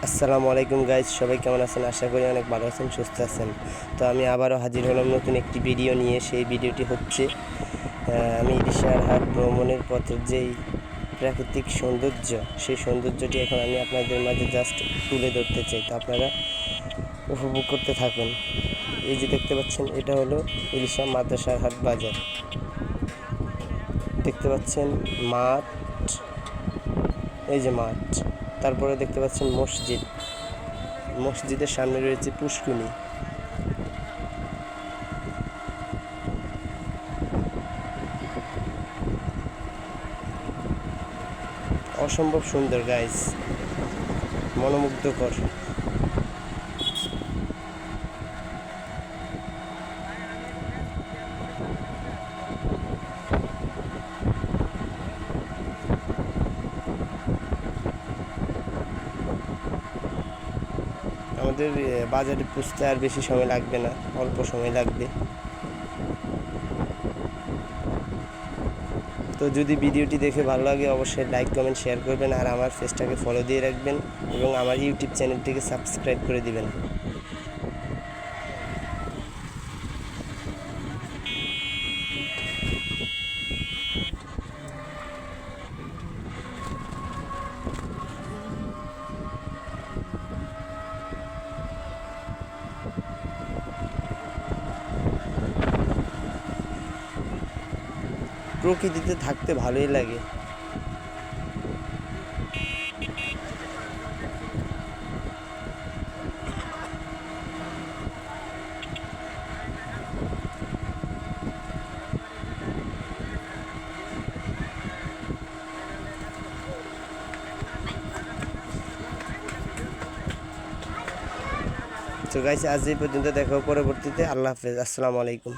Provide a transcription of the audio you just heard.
আসসালামু আলাইকুম গাইজ, সবাই কেমন আছেন? আশা করি অনেক ভালো আছেন, সুস্থ আছেন। তো আমি আবারও হাজির হলাম নতুন একটি ভিডিও নিয়ে। সেই ভিডিওটি হচ্ছে আমি ইলিশার হাট ভ্রমণের পথের যেই প্রাকৃতিক সৌন্দর্য, সেই সৌন্দর্যটি এখন আমি আপনাদের মাঝে জাস্ট তুলে ধরতে চাই। তো আপনারা উপভোগ করতে থাকুন। এই যে দেখতে পাচ্ছেন, এটা হলো ইলিশা মাদ্রাসার হাট বাজার। দেখতে পাচ্ছেন মাঠ, এই যে মাঠ, তারপরে দেখতে পাচ্ছেন মসজিদ, মসজিদের সামনে রয়েছে পুষ্কুনি। অসম্ভব সুন্দর গাইস, মনোমুগ্ধকর। আমাদের বাজারে পৌঁছতে আর বেশি সময় লাগবে না, অল্প সময় লাগবে। তো যদি ভিডিওটি দেখে ভালো লাগে অবশ্যই লাইক কমেন্ট শেয়ার করবেন, আর আমার পেজটাকে ফলো দিয়ে রাখবেন এবং আমার ইউটিউব চ্যানেলটিকে সাবস্ক্রাইব করে দিবেন। প্রকৃতিতে থাকতে ভালোই লাগে। তো গাইস, আজ এই পর্যন্ত, দেখা পরবর্তীতে। আল্লাহ হাফেজ, আসসালামু আলাইকুম।